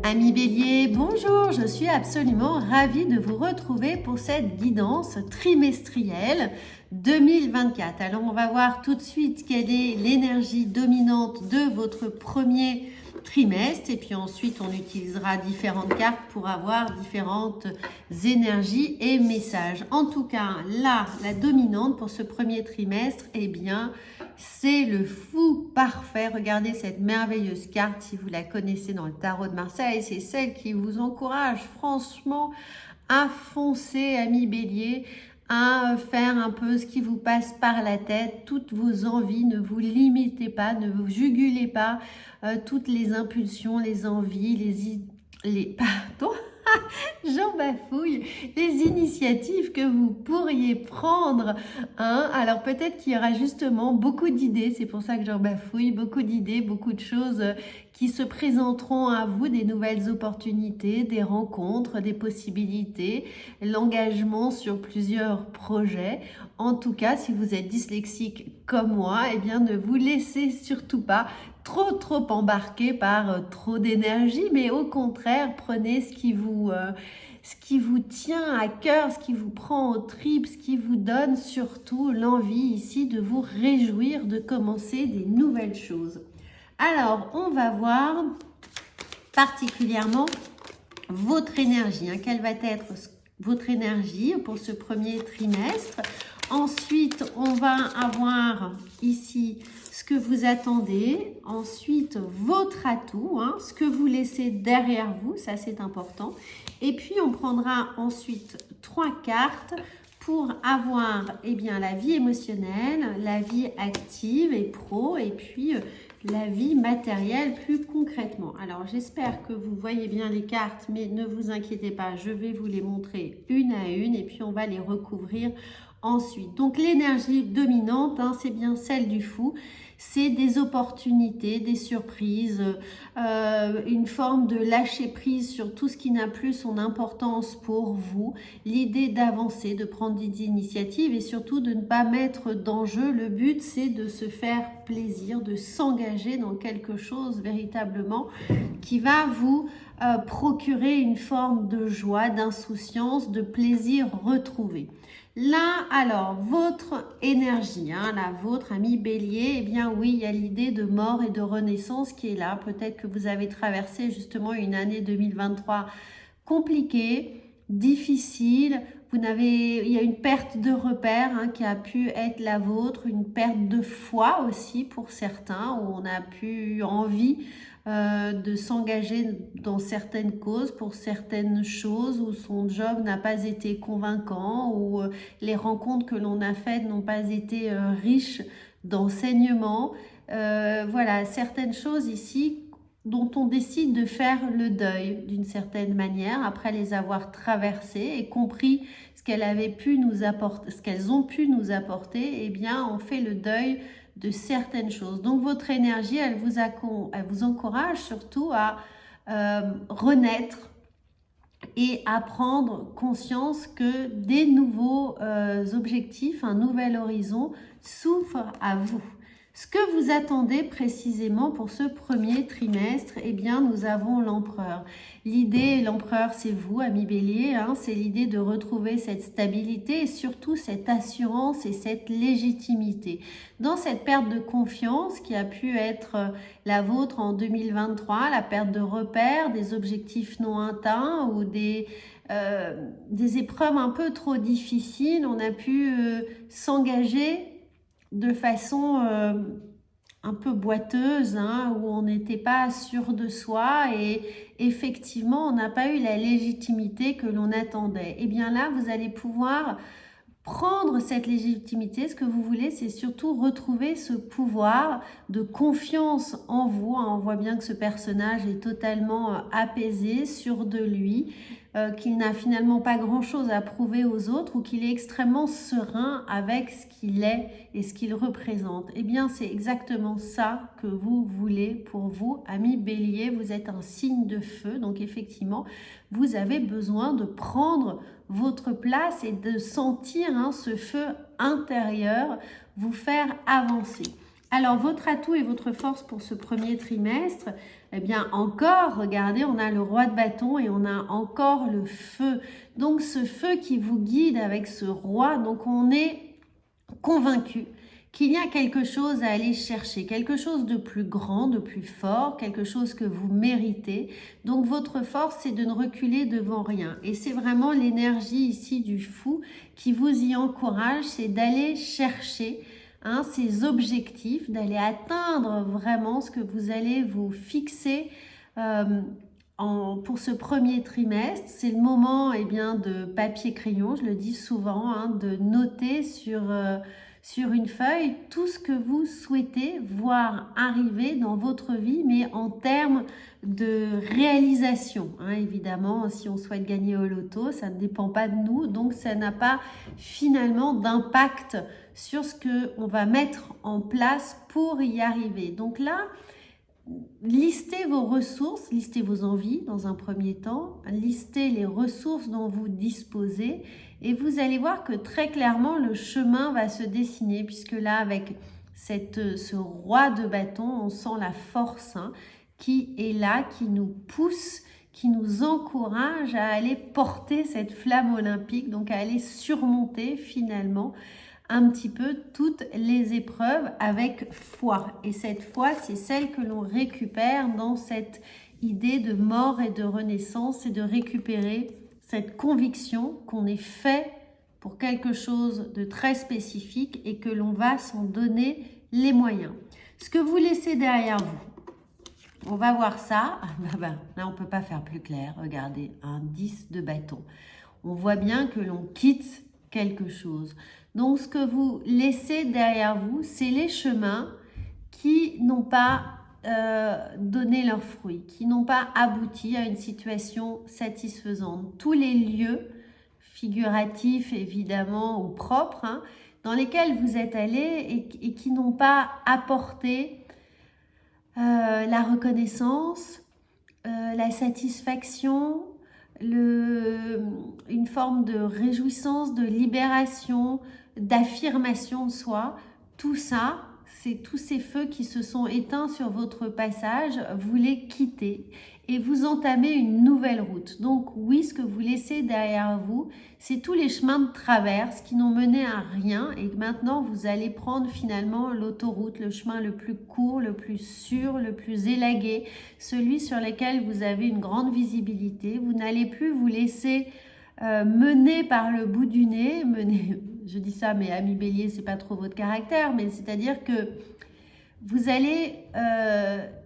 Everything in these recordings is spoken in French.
Amis Bélier, bonjour, je suis absolument ravie de vous retrouver pour cette guidance trimestrielle 2024. Alors on va voir tout de suite quelle est l'énergie dominante de votre premier trimestre et puis ensuite on utilisera différentes cartes pour avoir différentes énergies et messages. En tout cas, là, la dominante pour ce premier trimestre, eh bien, c'est le fou parfait. Regardez cette merveilleuse carte si vous la connaissez dans le tarot de Marseille. C'est celle qui vous encourage franchement à foncer, amis Bélier, à faire un peu ce qui vous passe par la tête, toutes vos envies, ne vous limitez pas, ne vous jugulez pas, toutes les impulsions, les envies, pardon, j'en bafouille, les initiatives que vous pourriez prendre. Alors peut-être qu'il y aura justement beaucoup d'idées, c'est pour ça que j'en bafouille, beaucoup d'idées, beaucoup de choses qui se présenteront à vous, des nouvelles opportunités, des rencontres, des possibilités, l'engagement sur plusieurs projets. En tout cas, si vous êtes dyslexique comme moi, eh bien ne vous laissez surtout pas trop embarqué par trop d'énergie, mais au contraire, prenez ce qui vous tient à cœur, ce qui vous prend aux tripes, ce qui vous donne surtout l'envie ici de vous réjouir de commencer des nouvelles choses. Alors, on va voir particulièrement votre énergie. Quelle va être votre énergie pour ce premier trimestre? Ensuite, on va avoir ici ce que vous attendez. Ensuite, votre atout, ce que vous laissez derrière vous, ça c'est important. Et puis, on prendra ensuite 3 cartes pour avoir la vie émotionnelle, la vie active et pro, et puis la vie matérielle plus concrètement. Alors, j'espère que vous voyez bien les cartes, mais ne vous inquiétez pas, je vais vous les montrer une à une, et puis on va les recouvrir ensuite. Donc, l'énergie dominante, c'est bien celle du fou. C'est des opportunités, des surprises, une forme de lâcher prise sur tout ce qui n'a plus son importance pour vous, l'idée d'avancer, de prendre des initiatives et surtout de ne pas mettre d'enjeu. Le but, c'est de se faire plaisir, de s'engager dans quelque chose véritablement qui va vous procurer une forme de joie, d'insouciance, de plaisir retrouvé. Là, alors, votre énergie, la vôtre, ami Bélier, eh bien oui, il y a l'idée de mort et de renaissance qui est là. Peut-être que vous avez traversé justement une année 2023 compliquée, difficile. Il y a une perte de repères qui a pu être la vôtre, une perte de foi aussi pour certains, où on a pu envie de s'engager dans certaines causes, pour certaines choses, où son job n'a pas été convaincant, où les rencontres que l'on a faites n'ont pas été riches d'enseignements. Voilà, certaines choses ici dont on décide de faire le deuil d'une certaine manière, après les avoir traversées et compris ce qu'elles avaient pu nous apporter, ce qu'elles ont pu nous apporter, eh bien on fait le deuil de certaines choses. Donc votre énergie, elle vous encourage surtout à renaître et à prendre conscience que des nouveaux objectifs, un nouvel horizon s'ouvre à vous. Ce que vous attendez précisément pour ce premier trimestre, eh bien, nous avons l'empereur. L'idée, l'empereur, c'est vous, ami Bélier, c'est l'idée de retrouver cette stabilité et surtout cette assurance et cette légitimité. Dans cette perte de confiance qui a pu être la vôtre en 2023, la perte de repères, des objectifs non atteints ou des épreuves un peu trop difficiles, on a pu s'engager de façon un peu boiteuse, où on n'était pas sûr de soi et effectivement, on n'a pas eu la légitimité que l'on attendait. Et bien là, vous allez pouvoir prendre cette légitimité. Ce que vous voulez, c'est surtout retrouver ce pouvoir de confiance en vous. On voit bien que ce personnage est totalement apaisé, sûr de lui, qu'il n'a finalement pas grand-chose à prouver aux autres ou qu'il est extrêmement serein avec ce qu'il est et ce qu'il représente. Eh bien, c'est exactement ça que vous voulez pour vous, amis Bélier. Vous êtes un signe de feu, donc effectivement, vous avez besoin de prendre votre place et de sentir ce feu intérieur vous faire avancer. Alors, votre atout et votre force pour ce premier trimestre, eh bien, encore, regardez, on a le roi de bâton et on a encore le feu. Donc, ce feu qui vous guide avec ce roi, donc on est convaincu qu'il y a quelque chose à aller chercher, quelque chose de plus grand, de plus fort, quelque chose que vous méritez. Donc votre force, c'est de ne reculer devant rien. Et c'est vraiment l'énergie ici du fou qui vous y encourage, c'est d'aller chercher ces objectifs, d'aller atteindre vraiment ce que vous allez vous fixer pour ce premier trimestre. C'est le moment bien, de papier-crayon, je le dis souvent, de noter sur une feuille tout ce que vous souhaitez voir arriver dans votre vie, mais en termes de réalisation. Évidemment, si on souhaite gagner au loto, ça ne dépend pas de nous, donc ça n'a pas finalement d'impact sur ce qu'on va mettre en place pour y arriver. Donc là, listez vos ressources, listez vos envies dans un premier temps, listez les ressources dont vous disposez et vous allez voir que très clairement le chemin va se dessiner, puisque là avec ce roi de bâton, on sent la force qui est là, qui nous pousse, qui nous encourage à aller porter cette flamme olympique, donc à aller surmonter finalement un petit peu toutes les épreuves avec foi. Et cette foi, c'est celle que l'on récupère dans cette idée de mort et de renaissance, c'est de récupérer cette conviction qu'on est fait pour quelque chose de très spécifique et que l'on va s'en donner les moyens. Ce que vous laissez derrière vous, on va voir ça. Là, on ne peut pas faire plus clair. Regardez, un 10 de bâton. On voit bien que l'on quitte quelque chose. Donc, ce que vous laissez derrière vous, c'est les chemins qui n'ont pas donné leurs fruits, qui n'ont pas abouti à une situation satisfaisante. Tous les lieux, figuratifs évidemment ou propres, dans lesquels vous êtes allés et qui n'ont pas apporté la reconnaissance, la satisfaction, une forme de réjouissance, de libération, d'affirmation de soi. Tout ça, c'est tous ces feux qui se sont éteints sur votre passage, vous les quittez et vous entamez une nouvelle route. Donc oui, ce que vous laissez derrière vous, c'est tous les chemins de traverse qui n'ont mené à rien et que maintenant vous allez prendre finalement l'autoroute, le chemin le plus court, le plus sûr, le plus élagué, celui sur lequel vous avez une grande visibilité. Vous n'allez plus vous laisser mener par le bout du nez, je dis ça, mais ami Bélier, c'est pas trop votre caractère, mais c'est-à-dire que vous allez,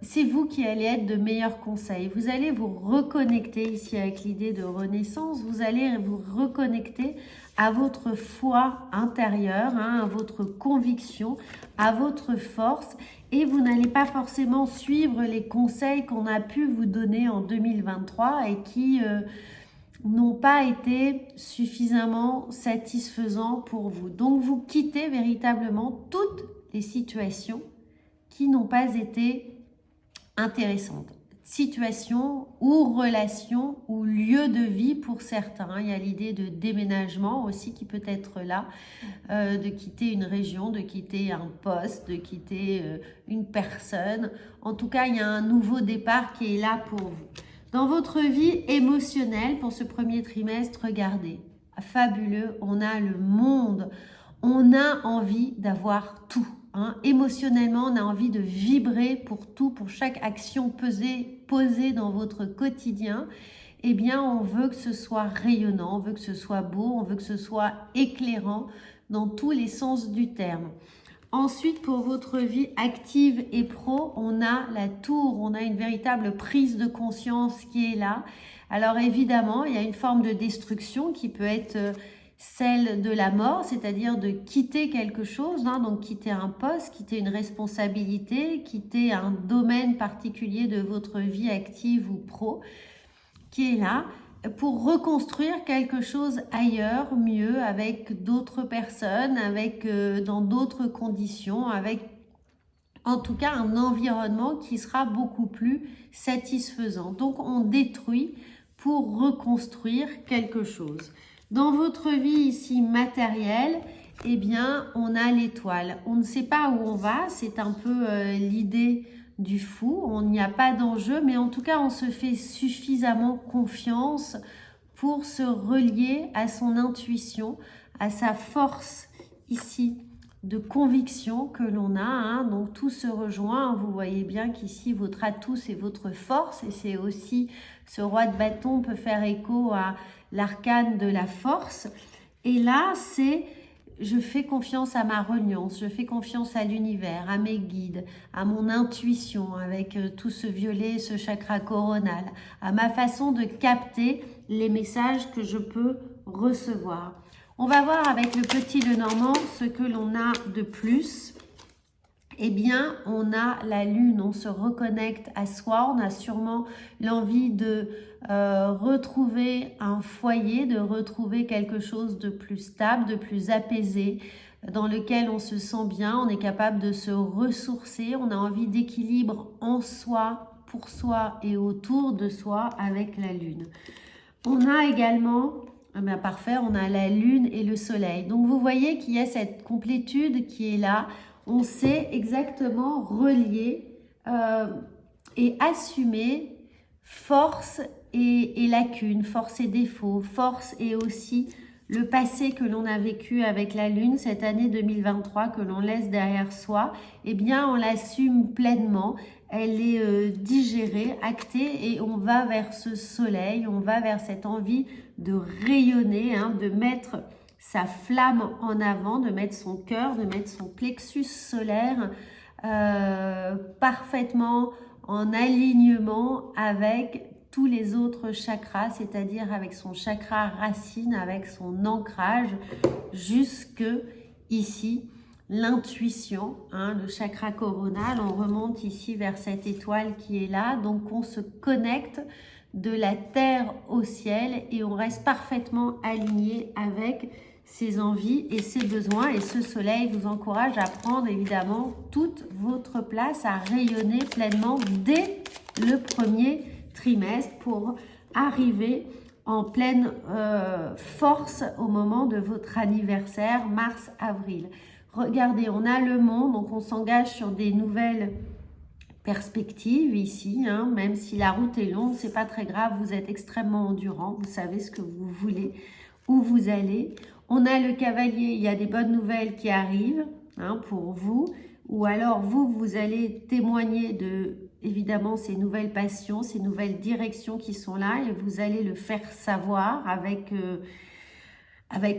c'est vous qui allez être de meilleurs conseils. Vous allez vous reconnecter ici avec l'idée de renaissance. Vous allez vous reconnecter à votre foi intérieure, à votre conviction, à votre force. Et vous n'allez pas forcément suivre les conseils qu'on a pu vous donner en 2023 et qui n'ont pas été suffisamment satisfaisants pour vous. Donc, vous quittez véritablement toutes les situations qui n'ont pas été intéressantes. Situation ou relation ou lieu de vie pour certains. Il y a l'idée de déménagement aussi qui peut être là, de quitter une région, de quitter un poste, de quitter une personne. En tout cas, il y a un nouveau départ qui est là pour vous. Dans votre vie émotionnelle, pour ce premier trimestre, regardez, fabuleux, on a le monde, on a envie d'avoir tout. Émotionnellement, on a envie de vibrer pour tout, pour chaque action posée dans votre quotidien. Eh bien, on veut que ce soit rayonnant, on veut que ce soit beau, on veut que ce soit éclairant dans tous les sens du terme. Ensuite, pour votre vie active et pro, on a la tour, on a une véritable prise de conscience qui est là. Alors évidemment, il y a une forme de destruction qui peut être celle de la mort, c'est-à-dire de quitter quelque chose, donc quitter un poste, quitter une responsabilité, quitter un domaine particulier de votre vie active ou pro, qui est là, pour reconstruire quelque chose ailleurs, mieux, avec d'autres personnes, dans d'autres conditions, avec en tout cas un environnement qui sera beaucoup plus satisfaisant. Donc on détruit pour reconstruire quelque chose. Dans votre vie ici matérielle, eh bien, on a l'étoile. On ne sait pas où on va, c'est un peu l'idée du fou. On n'y a pas d'enjeu, mais en tout cas, on se fait suffisamment confiance pour se relier à son intuition, à sa force ici de conviction que l'on a. Hein. Donc tout se rejoint. Vous voyez bien qu'ici, votre atout, c'est votre force. Et c'est aussi, ce roi de bâton peut faire écho à l'arcane de la force. Et là, c'est... Je fais confiance à ma reliance, je fais confiance à l'univers, à mes guides, à mon intuition avec tout ce violet, ce chakra coronal, à ma façon de capter les messages que je peux recevoir. On va voir avec le petit Lenormand ce que l'on a de plus. Eh bien, on a la lune, on se reconnecte à soi, on a sûrement l'envie de retrouver un foyer, de retrouver quelque chose de plus stable, de plus apaisé, dans lequel on se sent bien, on est capable de se ressourcer, on a envie d'équilibre en soi, pour soi et autour de soi avec la lune. On a également, parfait, on a la lune et le soleil. Donc vous voyez qu'il y a cette complétude qui est là. On sait exactement relier et assumer force et lacunes, force et défauts, force et aussi le passé que l'on a vécu avec la Lune, cette année 2023 que l'on laisse derrière soi, eh bien on l'assume pleinement, elle est digérée, actée et on va vers ce soleil, on va vers cette envie de rayonner, hein, de mettre sa flamme en avant, de mettre son cœur, de mettre son plexus solaire parfaitement en alignement avec tous les autres chakras, c'est-à-dire avec son chakra racine, avec son ancrage jusque ici, l'intuition, hein, le chakra coronal. On remonte ici vers cette étoile qui est là, donc on se connecte de la terre au ciel et on reste parfaitement aligné avec ses envies et ses besoins. Et ce soleil vous encourage à prendre évidemment toute votre place, à rayonner pleinement dès le premier trimestre pour arriver en pleine force au moment de votre anniversaire, mars-avril. Regardez, on a le monde, donc on s'engage sur des nouvelles perspectives ici, hein, même si la route est longue, c'est pas très grave, vous êtes extrêmement endurant, vous savez ce que vous voulez, où vous allez. On a le cavalier, il y a des bonnes nouvelles qui arrivent hein, pour vous, ou alors vous allez témoigner de, évidemment, ces nouvelles passions, ces nouvelles directions qui sont là, et vous allez le faire savoir avec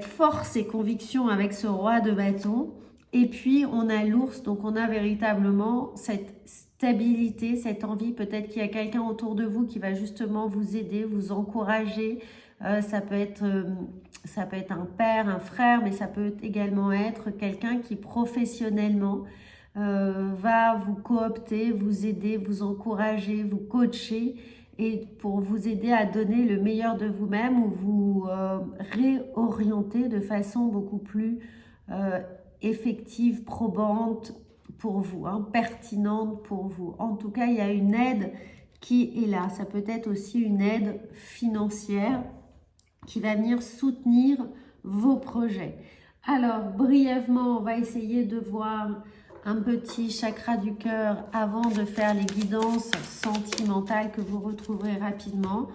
force et conviction avec ce roi de bâton. Et puis, on a l'ours, donc on a véritablement cette stabilité, cette envie. Peut-être qu'il y a quelqu'un autour de vous qui va justement vous aider, vous encourager. Ça peut être un père, un frère, mais ça peut également être quelqu'un qui professionnellement va vous coopter, vous aider, vous encourager, vous coacher et pour vous aider à donner le meilleur de vous-même ou vous réorienter de façon beaucoup plus effective, probante pour vous, hein, pertinente pour vous. En tout cas, il y a une aide qui est là. Ça peut être aussi une aide financière qui va venir soutenir vos projets. Alors, brièvement, on va essayer de voir un petit chakra du cœur avant de faire les guidances sentimentales que vous retrouverez rapidement.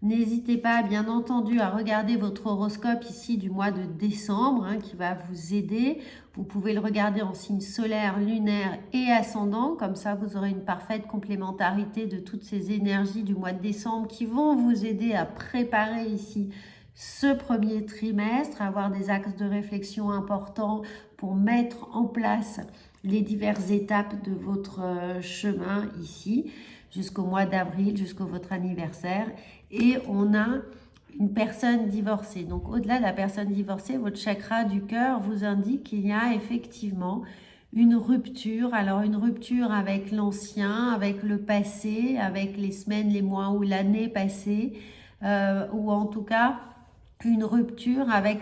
N'hésitez pas, bien entendu, à regarder votre horoscope ici du mois de décembre hein, qui va vous aider. Vous pouvez le regarder en signe solaire, lunaire et ascendant. Comme ça, vous aurez une parfaite complémentarité de toutes ces énergies du mois de décembre qui vont vous aider à préparer ici ce premier trimestre, avoir des axes de réflexion importants pour mettre en place les diverses étapes de votre chemin ici, jusqu'au mois d'avril, jusqu'au votre anniversaire. Et on a une personne divorcée. Donc, au-delà de la personne divorcée, votre chakra du cœur vous indique qu'il y a effectivement une rupture. Alors, une rupture avec l'ancien, avec le passé, avec les semaines, les mois ou l'année passée, ou en tout cas, une rupture avec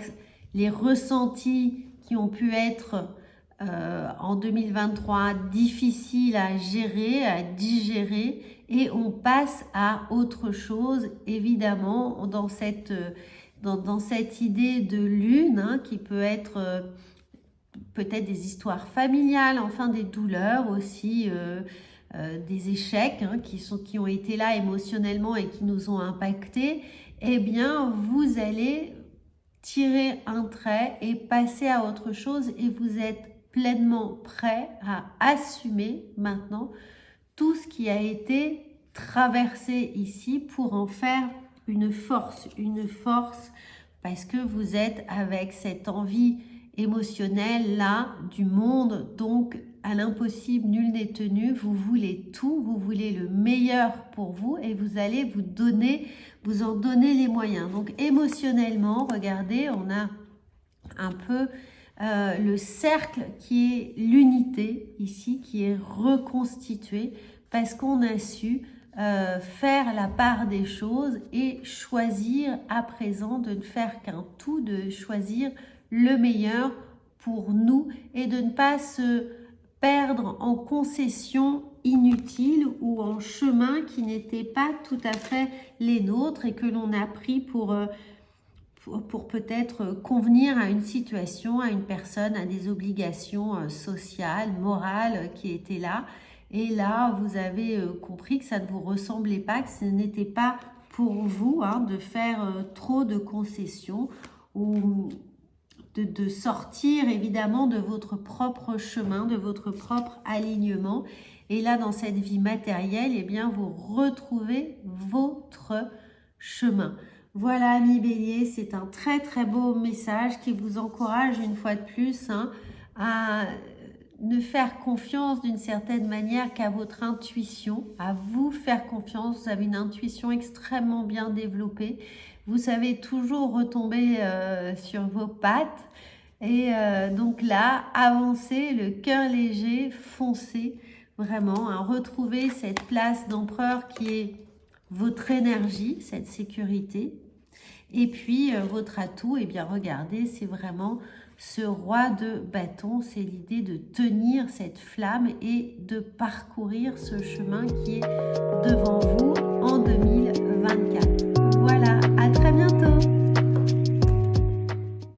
les ressentis qui ont pu être en 2023 difficiles à gérer, à digérer, et on passe à autre chose, évidemment, dans cette idée de lune hein, qui peut être peut-être des histoires familiales, enfin des douleurs aussi, des échecs hein, qui ont été là émotionnellement et qui nous ont impactés, eh bien, vous allez tirer un trait et passer à autre chose et vous êtes pleinement prêt à assumer maintenant tout ce qui a été traversé ici pour en faire une force parce que vous êtes avec cette envie émotionnelle là du monde, donc à l'impossible nul n'est tenu, vous voulez tout, vous voulez le meilleur pour vous et vous allez vous en donner les moyens. Donc émotionnellement, regardez, on a un peu le cercle qui est l'unité ici, qui est reconstitué parce qu'on a su faire la part des choses et choisir à présent de ne faire qu'un tout, de choisir le meilleur pour nous et de ne pas se perdre en concessions inutiles ou en chemins qui n'étaient pas tout à fait les nôtres et que l'on a pris pour peut-être convenir à une situation, à une personne, à des obligations sociales, morales qui étaient là. Et là, vous avez compris que ça ne vous ressemblait pas, que ce n'était pas pour vous hein, de faire trop de concessions ou de sortir évidemment de votre propre chemin, de votre propre alignement. Et là, dans cette vie matérielle, eh bien, vous retrouvez votre chemin. Voilà, amis Bélier, c'est un très très beau message qui vous encourage une fois de plus hein, à ne faire confiance d'une certaine manière qu'à votre intuition, à vous faire confiance. Vous avez une intuition extrêmement bien développée. Vous savez toujours retomber sur vos pattes. Et donc là, avancez, le cœur léger, foncez vraiment, hein, retrouvez cette place d'empereur qui est votre énergie, cette sécurité. Et puis, votre atout, eh bien, regardez, c'est vraiment ce roi de bâton. C'est l'idée de tenir cette flamme et de parcourir ce chemin qui est devant vous.